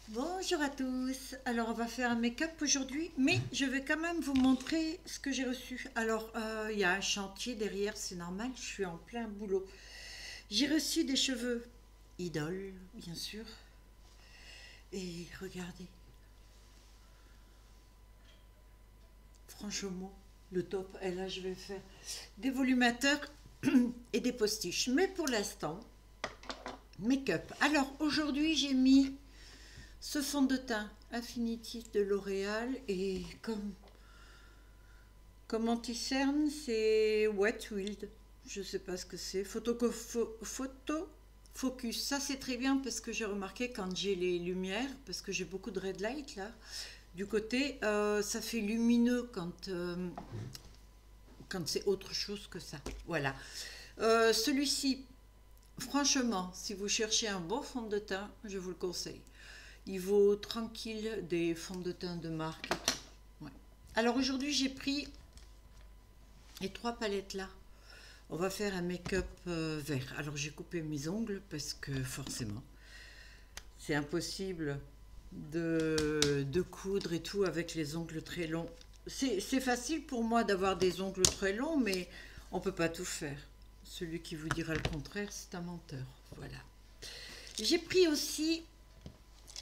Bonjour à tous. Alors, on va faire un make-up aujourd'hui, mais je vais quand même vous montrer ce que j'ai reçu. Alors, il y a un chantier derrière, c'est normal, je suis en plein boulot. J'ai reçu des cheveux Idol, bien sûr. Et regardez, franchement, le top. Et là, je vais faire des volumateurs et des postiches. Mais pour l'instant, make-up. Alors, aujourd'hui, j'ai mis ce fond de teint Infinity de L'Oréal et comme anti-cerne, c'est Wet Wild. Je sais pas ce que c'est. Photo focus. Ça, c'est très bien parce que j'ai remarqué quand j'ai les lumières, parce que j'ai beaucoup de red light là, du côté, ça fait lumineux quand c'est autre chose que ça. Voilà. Celui-ci, franchement, si vous cherchez un bon fond de teint, je vous le conseille. Il vaut tranquille des fonds de teint de marque et tout. Ouais. Alors aujourd'hui, j'ai pris les trois palettes là. On va faire un make-up vert. Alors j'ai coupé mes ongles parce que forcément, c'est impossible de coudre et tout avec les ongles très longs. C'est facile pour moi d'avoir des ongles très longs, mais on ne peut pas tout faire. Celui qui vous dira le contraire, c'est un menteur. Voilà. J'ai pris aussi,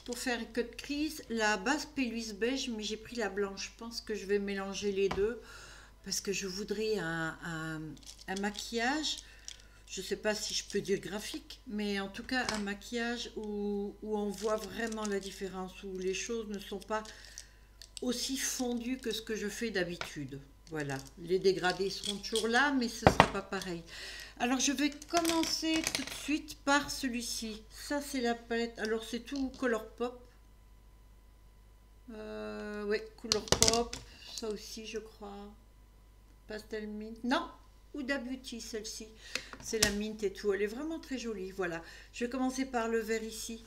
pour faire un cut crease, la base Péluise beige, mais j'ai pris la blanche. Je pense que je vais mélanger les deux parce que je voudrais un maquillage, je ne sais pas si je peux dire graphique, mais en tout cas un maquillage où on voit vraiment la différence, où les choses ne sont pas aussi fondues que ce que je fais d'habitude. Voilà, les dégradés seront toujours là, mais ce ne sera pas pareil. Alors je vais commencer tout de suite par celui-ci. Ça c'est la palette, alors c'est tout Color Pop. Oui, Color Pop, ça aussi je crois. Pastel mint. Non, Huda Beauty, celle-ci. C'est la mint et tout. Elle est vraiment très jolie. Voilà. Je vais commencer par le vert ici.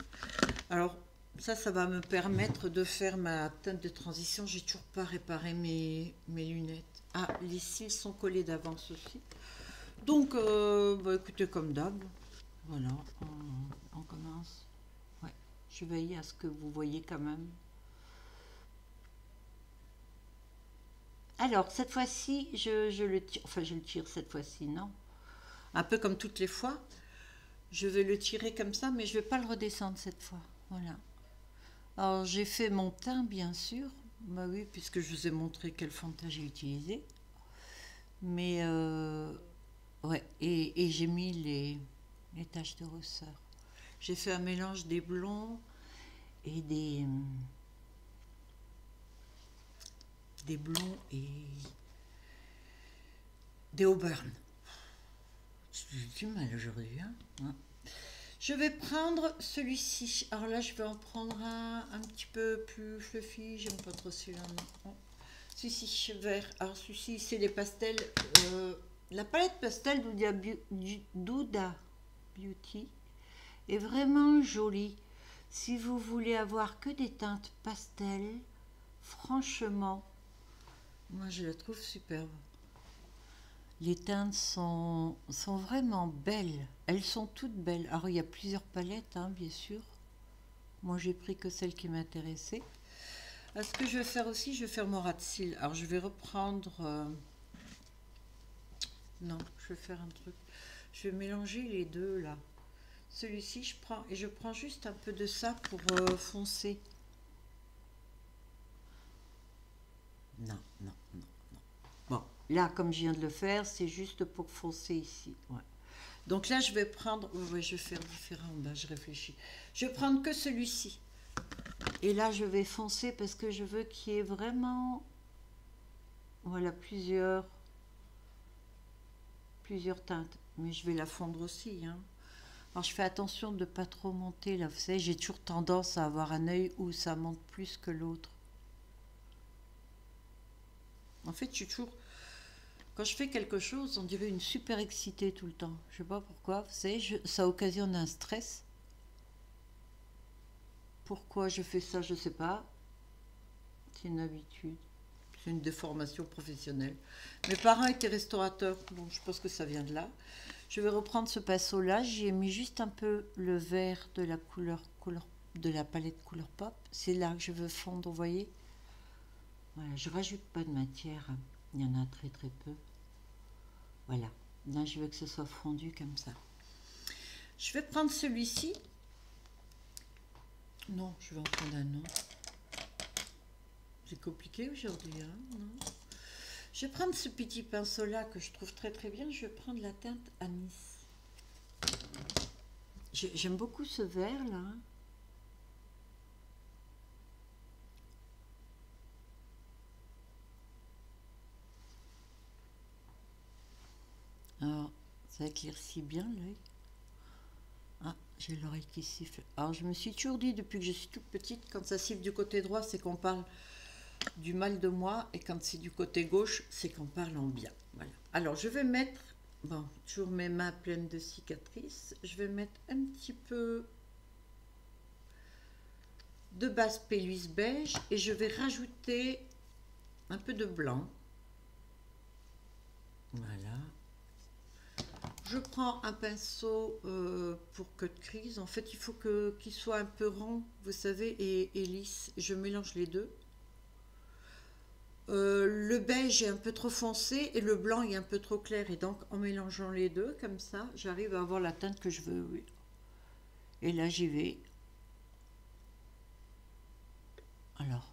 Alors, ça va me permettre de faire ma teinte de transition. J'ai toujours pas réparé mes lunettes. Ah, les cils sont collés d'avance aussi. Donc, bah, écoutez, comme d'hab. Voilà, on commence. Ouais, je veille à ce que vous voyez quand même. Alors, cette fois-ci, je le tire. Enfin, je le tire cette fois-ci, non? Un peu comme toutes les fois. Je vais le tirer comme ça, mais je ne vais pas le redescendre cette fois. Voilà. Alors, j'ai fait mon teint, bien sûr. Bah oui, puisque je vous ai montré quel fond de teint j'ai utilisé. Mais, ouais, et j'ai mis les taches de rousseur. J'ai fait un mélange des blonds et des blonds et des auburn. J'ai du mal aujourd'hui, hein. Ouais. Je vais prendre celui-ci. Alors là, je vais en prendre un petit peu plus fluffy. J'aime pas trop celui-là. Non. Celui-ci, vert. Alors celui-ci, c'est les pastels. La palette pastel d'Huda Beauty est vraiment jolie. Si vous voulez avoir que des teintes pastel, franchement, moi je la trouve superbe. Les teintes sont vraiment belles. Elles sont toutes belles. Alors, il y a plusieurs palettes, hein, bien sûr. Moi, j'ai pris que celle qui m'intéressait. Ce que je vais faire aussi, je vais faire mon ras de cils. Alors, je vais reprendre... non, je vais faire un truc. Je vais mélanger les deux, là. Celui-ci, je prends... Et je prends juste un peu de ça pour foncer. Non, non, non. Bon, là, comme je viens de le faire, c'est juste pour foncer ici. Ouais. Donc là, je vais prendre... Oui, je vais faire différent. Ben, je réfléchis. Je vais prendre que celui-ci. Et là, je vais foncer parce que je veux qu'il y ait vraiment... Voilà, plusieurs teintes. Mais je vais la fondre aussi, hein. Alors, je fais attention de ne pas trop monter, là. Vous savez, j'ai toujours tendance à avoir un œil où ça monte plus que l'autre. En fait, je suis toujours... Quand je fais quelque chose, on dirait une super excitée tout le temps. Je sais pas pourquoi. Vous savez, ça occasionne un stress. Pourquoi je fais ça, je sais pas. C'est une habitude. C'est une déformation professionnelle. Mes parents étaient restaurateurs, donc je pense que ça vient de là. Je vais reprendre ce pinceau-là. J'y ai mis juste un peu le vert de la couleur de la palette Colourpop. C'est là que je veux fondre, vous voyez. Voilà, je rajoute pas de matière, il y en a très très peu. Voilà, là je veux que ce soit fondu comme ça. Je vais prendre celui-ci. Non, je vais en prendre un autre. C'est compliqué aujourd'hui, hein, non? Je vais prendre ce petit pinceau là que je trouve très très bien. Je vais prendre la teinte anis. J'aime beaucoup ce vert là. Alors, ça éclaircit bien l'œil. Ah, j'ai l'oreille qui siffle. Alors, je me suis toujours dit depuis que je suis toute petite, quand ça siffle du côté droit, c'est qu'on parle du mal de moi, et quand c'est du côté gauche, c'est qu'on parle en bien. Voilà. Alors, je vais mettre, bon, toujours mes mains pleines de cicatrices, je vais mettre un petit peu de base Péluise beige et je vais rajouter un peu de blanc. Voilà. Je prends un pinceau pour cut crease. En fait, il faut qu'il soit un peu rond, vous savez, et lisse. Je mélange les deux. Le beige est un peu trop foncé et le blanc est un peu trop clair. Et donc, en mélangeant les deux, comme ça, j'arrive à avoir la teinte que je veux. Oui. Et là, j'y vais. Alors.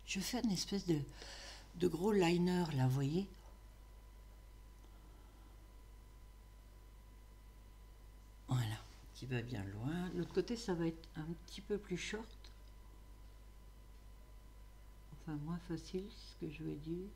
Je fais une espèce de gros liner là, vous voyez. Voilà, qui va bien loin. L'autre côté, ça va être un petit peu plus short. Enfin, moins facile, ce que je veux dire.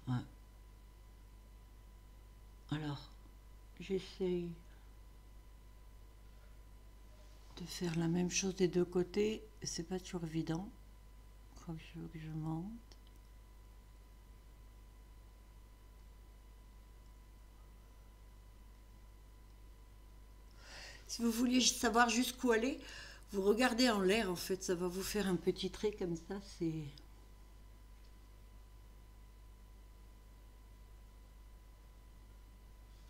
Ouais. Alors, j'essaye de faire la même chose des deux côtés. C'est pas toujours évident. Comme je veux que je monte. Si vous voulez savoir jusqu'où aller, vous regardez en l'air, en fait, ça va vous faire un petit trait comme ça, c'est...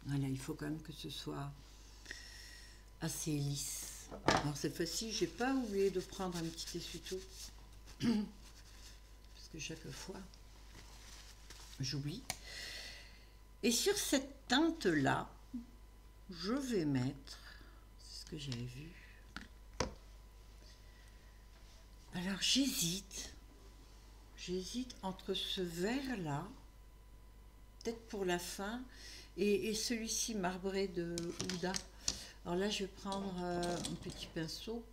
Voilà, il faut quand même que ce soit assez lisse. Alors cette fois-ci, j'ai pas oublié de prendre un petit essuie-tout. Parce que chaque fois, j'oublie. Et sur cette teinte-là, je vais mettre... C'est ce que j'avais vu. Alors j'hésite entre ce vert là, peut-être pour la fin, et celui-ci marbré de Huda. Alors là je vais prendre un petit pinceau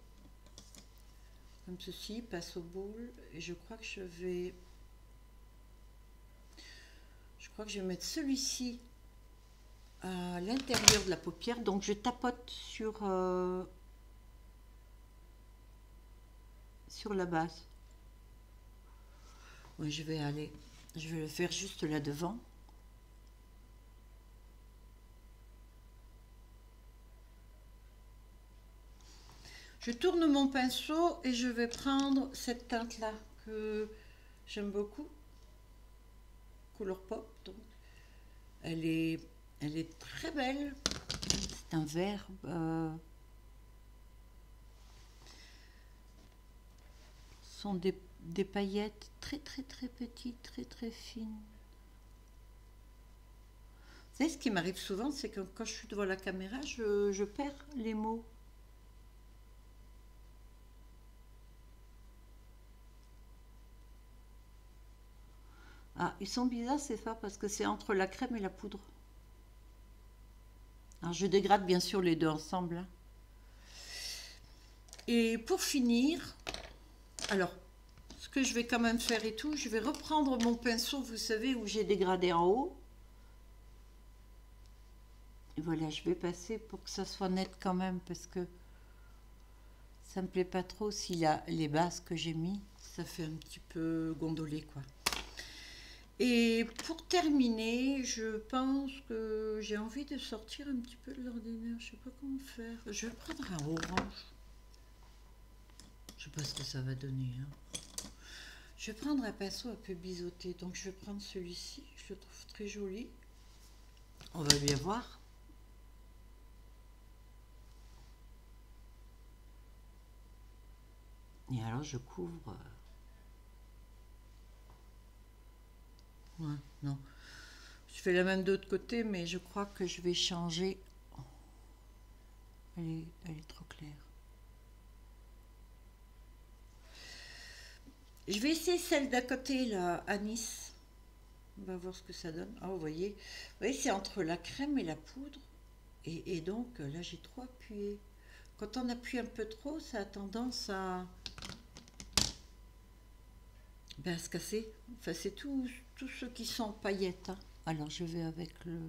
comme ceci, passe au boule, et je crois que je vais mettre celui-ci à l'intérieur de la paupière, donc je tapote sur la base. Oui, je vais le faire juste là devant. Je tourne mon pinceau et je vais prendre cette teinte là que j'aime beaucoup, Colourpop. Donc elle est très belle. C'est un vert ce sont des paillettes très très très petites, très très fines. Vous savez, ce qui m'arrive souvent, c'est que quand je suis devant la caméra, je perds les mots. Ah, ils sont bizarres ces fards parce que c'est entre la crème et la poudre. Alors je dégrade bien sûr les deux ensemble. Hein. Et pour finir, alors ce que je vais quand même faire et tout, je vais reprendre mon pinceau, vous savez, où j'ai dégradé en haut. Et voilà, je vais passer pour que ça soit net quand même, parce que ça me plaît pas trop si les bases que j'ai mis, ça fait un petit peu gondolé, quoi. Et pour terminer, je pense que j'ai envie de sortir un petit peu de l'ordinaire. Je sais pas comment faire. Je vais prendre un orange. Je sais pas ce que ça va donner, hein. Je vais prendre un pinceau un peu biseauté. Donc je vais prendre celui-ci. Je le trouve très joli. On va bien voir. Et alors je couvre. Ouais, non. Je fais la même de l'autre côté, mais je crois que je vais changer. Elle est trop claire. Je vais essayer celle d'à côté, là, Anis. On va voir ce que ça donne. Ah, vous voyez, c'est entre la crème et la poudre. Et donc, là, j'ai trop appuyé. Quand on appuie un peu trop, ça a tendance à se casser. Enfin, c'est tous ceux qui sont paillettes, hein. Alors, je vais avec le...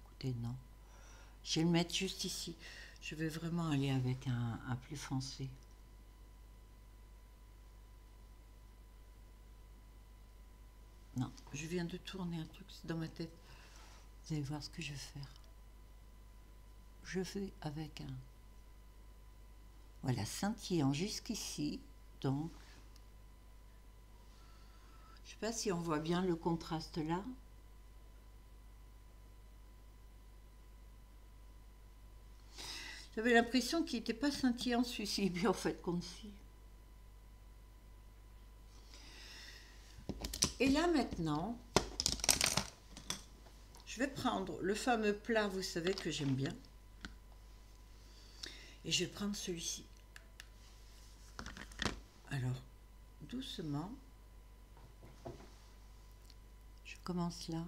Écoutez, non. Je vais le mettre juste ici. Je vais vraiment aller avec un plus foncé. Non, je viens de tourner un truc dans ma tête. Vous allez voir ce que je vais faire. Je fais avec un... Voilà, scintillant jusqu'ici. Donc, je sais pas si on voit bien le contraste là. J'avais l'impression qu'il n'était pas scintillant celui-ci, mais en fait, comme si. Et là maintenant, je vais prendre le fameux plat, vous savez que j'aime bien. Et je vais prendre celui-ci. Alors, doucement. Je commence là.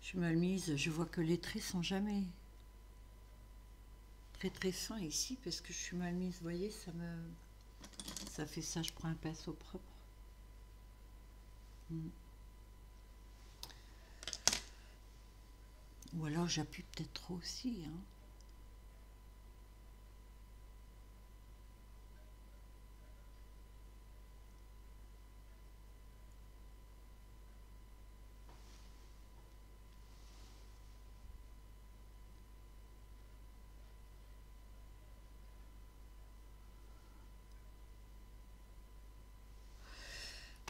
Je me mise, je vois que les traits sont jamais très fins ici parce que je suis mal mise. Vous voyez, ça fait ça. Je prends un pinceau propre. Ou alors j'appuie peut-être trop aussi, hein.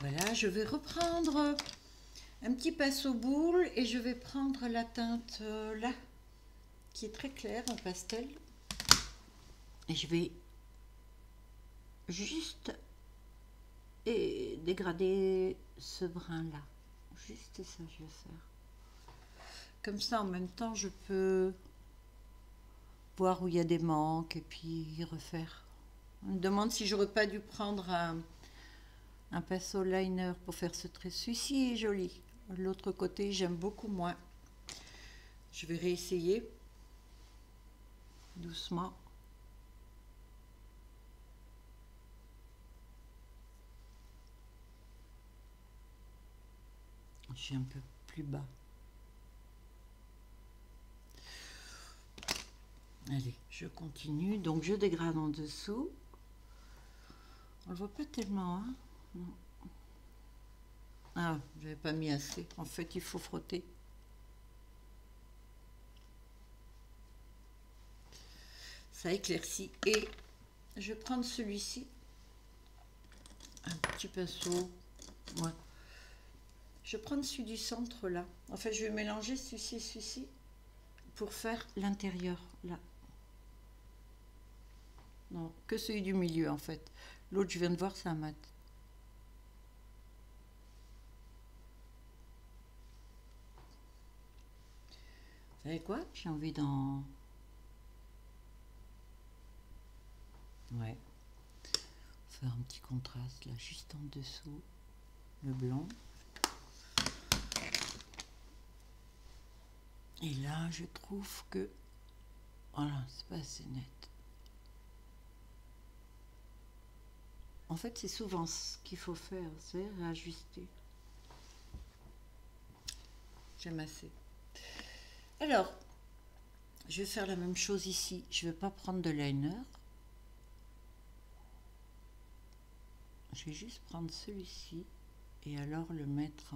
Voilà, je vais reprendre un petit pinceau boule et je vais prendre la teinte là, qui est très claire en pastel. Et je vais juste dégrader ce brin là. Juste ça, je vais faire. Comme ça, en même temps, je peux voir où il y a des manques et puis refaire. On me demande si j'aurais pas dû prendre un pinceau liner pour faire ce trait. Celui-ci est joli. L'autre côté, j'aime beaucoup moins. Je vais réessayer doucement. Je suis un peu plus bas. Allez, je continue. Donc, je dégrade en dessous. On le voit pas tellement, hein? Non. Ah, je n'avais pas mis assez. En fait, il faut frotter. Ça éclaircit. Et je vais prendre celui-ci. Un petit pinceau. Ouais. Je vais prendre celui du centre là. En fait, je vais mélanger celui-ci et celui-ci pour faire l'intérieur là. Non, que celui du milieu en fait. L'autre, je viens de voir, c'est un mat. Vous savez quoi? J'ai envie faire un petit contraste là, juste en dessous, le blanc. Et là, je trouve que, voilà, c'est pas assez net. En fait, c'est souvent ce qu'il faut faire, c'est réajuster. J'aime assez. Alors, je vais faire la même chose ici. Je ne vais pas prendre de liner. Je vais juste prendre celui-ci et alors le mettre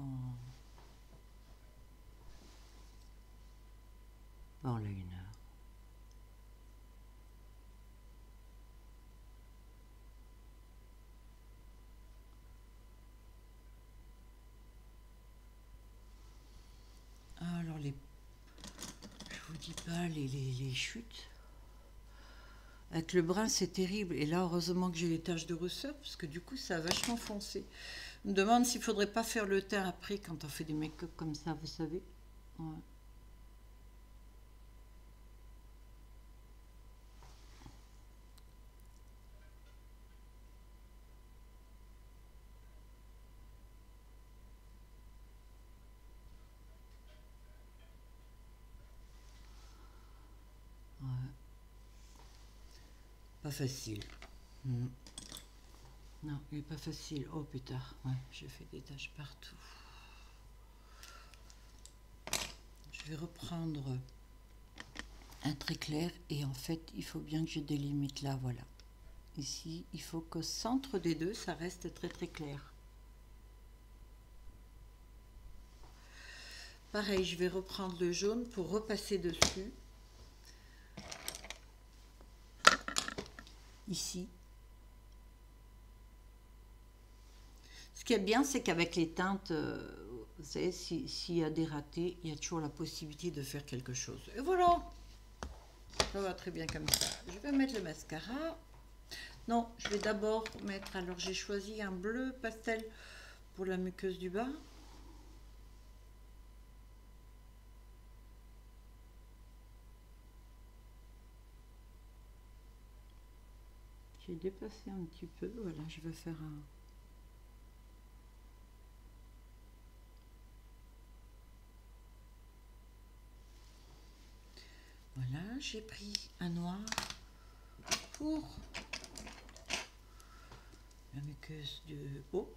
en liner. Alors je vous dis pas les chutes. Avec le brun c'est terrible et là heureusement que j'ai les taches de rousseur parce que du coup ça a vachement foncé. Je me demande s'il faudrait pas faire le teint après quand on fait des make-up comme ça, vous savez. Ouais. Pas facile. Non, il n'est pas facile. Oh putain, ouais, j'ai fait des taches partout. Je vais reprendre un trait clair et en fait, il faut bien que je délimite là, voilà. Ici, il faut qu'au centre des deux, ça reste très très clair. Pareil, je vais reprendre le jaune pour repasser dessus. Ici. Ce qui est bien, c'est qu'avec les teintes, vous savez, s'il y a des ratés, il y a toujours la possibilité de faire quelque chose. Et voilà, ça va très bien comme ça. Je vais mettre le mascara. Non, je vais d'abord mettre, alors j'ai choisi un bleu pastel pour la muqueuse du bas. J'ai déplacé un petit peu, voilà, je vais faire un... Voilà, j'ai pris un noir pour la muqueuse de haut.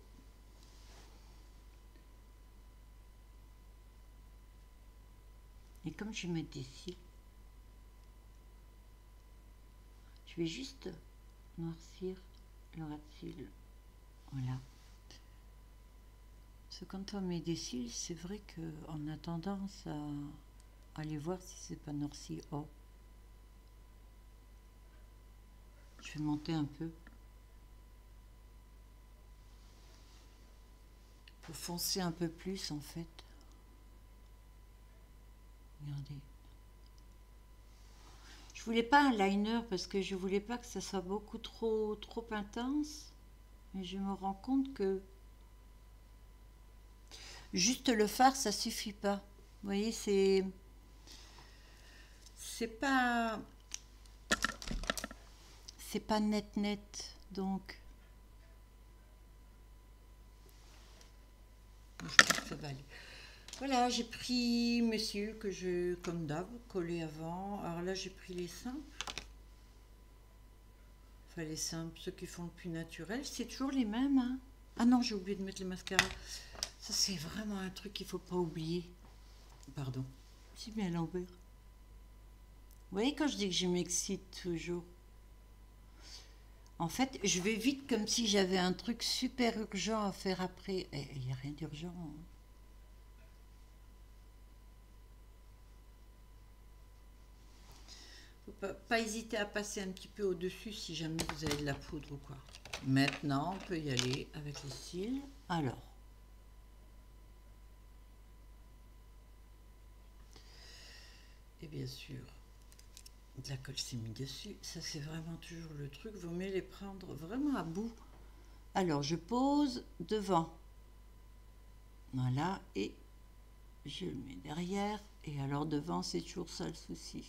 Et comme je vais mettre des cils, je vais juste noircir le ras de cils. Voilà. Parce que quand on met des cils, c'est vrai qu'on a tendance à aller voir si c'est pas noirci. Oh. Je vais monter un peu. Pour foncer un peu plus en fait. Regardez. Je voulais pas un liner parce que je voulais pas que ça soit beaucoup trop intense. Mais je me rends compte que juste le fard, ça suffit pas. Vous voyez, c'est pas net. Donc je pense que ça va aller. Voilà, j'ai pris mes cils que je, comme d'hab, collé avant. Alors là, j'ai pris les simples. Enfin, les simples, ceux qui font le plus naturel. C'est toujours les mêmes, hein. Ah non, j'ai oublié de mettre le mascara. Ça, c'est vraiment un truc qu'il ne faut pas oublier. Pardon. J'ai mis à l'envers. Vous voyez, quand je dis que je m'excite toujours, en fait, je vais vite comme si j'avais un truc super urgent à faire après. Et il n'y a rien d'urgent, hein. Pas hésiter à passer un petit peu au-dessus si jamais vous avez de la poudre ou quoi. Maintenant, on peut y aller avec les cils. Alors, et bien sûr, de la colle s'est mise dessus. Ça, c'est vraiment toujours le truc. Vaut mieux les prendre vraiment à bout. Alors, je pose devant. Voilà, et je le mets derrière. Et alors, devant, c'est toujours ça le souci.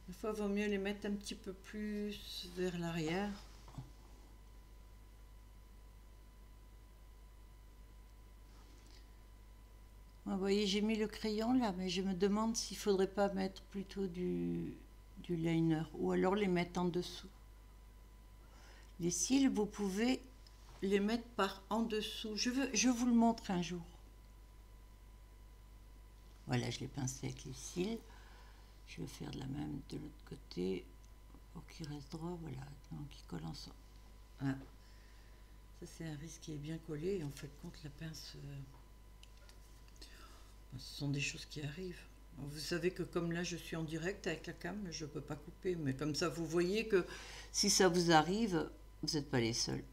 Des fois, il vaut mieux les mettre un petit peu plus vers l'arrière. Vous voyez, j'ai mis le crayon là, mais je me demande s'il faudrait pas mettre plutôt du liner ou alors les mettre en dessous. Les cils, vous pouvez les mettre par en dessous. Je vous le montre un jour. Voilà, je l'ai pincé avec les cils. Je vais faire de la même de l'autre côté pour qu'il reste droit. Voilà, donc il colle ensemble. Voilà. Ça, c'est un risque qui est bien collé. Et en fait, compte la pince, ce sont des choses qui arrivent. Vous savez que comme là, je suis en direct avec la cam, je ne peux pas couper. Mais comme ça, vous voyez que si ça vous arrive, vous n'êtes pas les seuls.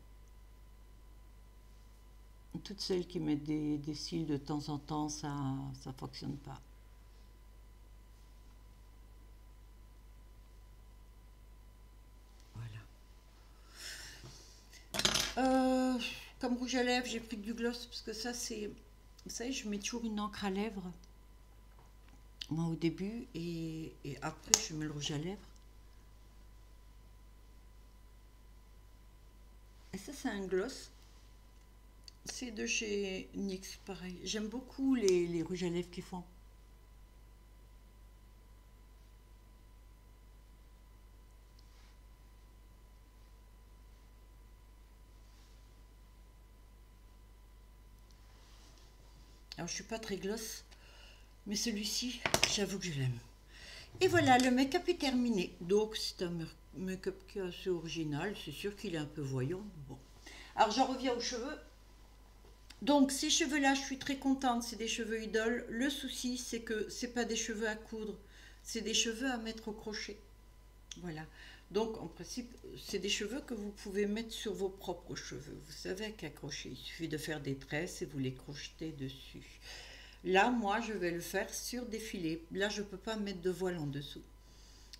Toutes celles qui mettent des cils de temps en temps, ça ne fonctionne pas. Voilà. Comme rouge à lèvres, j'ai pris du gloss parce que ça, c'est... Vous savez, je mets toujours une encre à lèvres. Moi, au début, et après, je mets le rouge à lèvres. Et ça, c'est un gloss. C'est de chez NYX, pareil. J'aime beaucoup les rouges à lèvres qu'ils font. Alors, je suis pas très gloss, mais celui-ci, j'avoue que je l'aime. Et voilà, le make-up est terminé. Donc, c'est un make-up qui est assez original. C'est sûr qu'il est un peu voyant. Bon. Alors, j'en reviens aux cheveux. Donc, ces cheveux-là, je suis très contente. C'est des cheveux idole. Le souci, c'est que c'est pas des cheveux à coudre. C'est des cheveux à mettre au crochet. Voilà. Donc, en principe, c'est des cheveux que vous pouvez mettre sur vos propres cheveux. Vous savez, avec un crochet, il suffit de faire des tresses et vous les crochetez dessus. Là, moi, je vais le faire sur des filets. Là, je ne peux pas mettre de voile en dessous.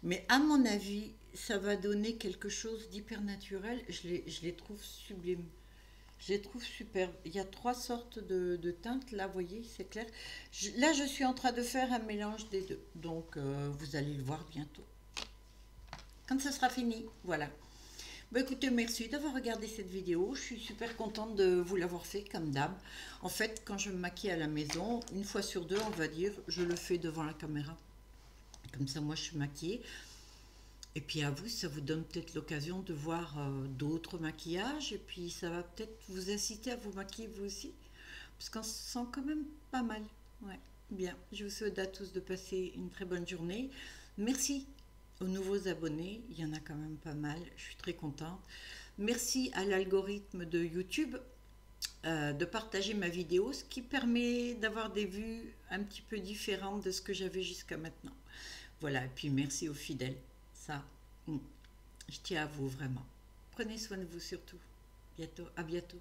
Mais à mon avis, ça va donner quelque chose d'hyper naturel. Je les trouve sublimes. Je les trouve superbes. Il y a 3 sortes de teintes. Là, vous voyez, c'est clair. Là, je suis en train de faire un mélange des deux. Donc, vous allez le voir bientôt. Quand ça sera fini, voilà. Bah écoutez, merci d'avoir regardé cette vidéo. Je suis super contente de vous l'avoir fait comme d'hab. En fait, quand je me maquille à la maison, une fois sur deux, on va dire, je le fais devant la caméra. Comme ça, moi, je suis maquillée. Et puis à vous, ça vous donne peut-être l'occasion de voir d'autres maquillages. Et puis ça va peut-être vous inciter à vous maquiller vous aussi. Parce qu'on se sent quand même pas mal. Ouais, bien. Je vous souhaite à tous de passer une très bonne journée. Merci aux nouveaux abonnés, il y en a quand même pas mal, je suis très contente. Merci à l'algorithme de YouTube de partager ma vidéo, ce qui permet d'avoir des vues un petit peu différentes de ce que j'avais jusqu'à maintenant. Voilà, et puis merci aux fidèles, ça, je tiens à vous vraiment. Prenez soin de vous surtout. À bientôt.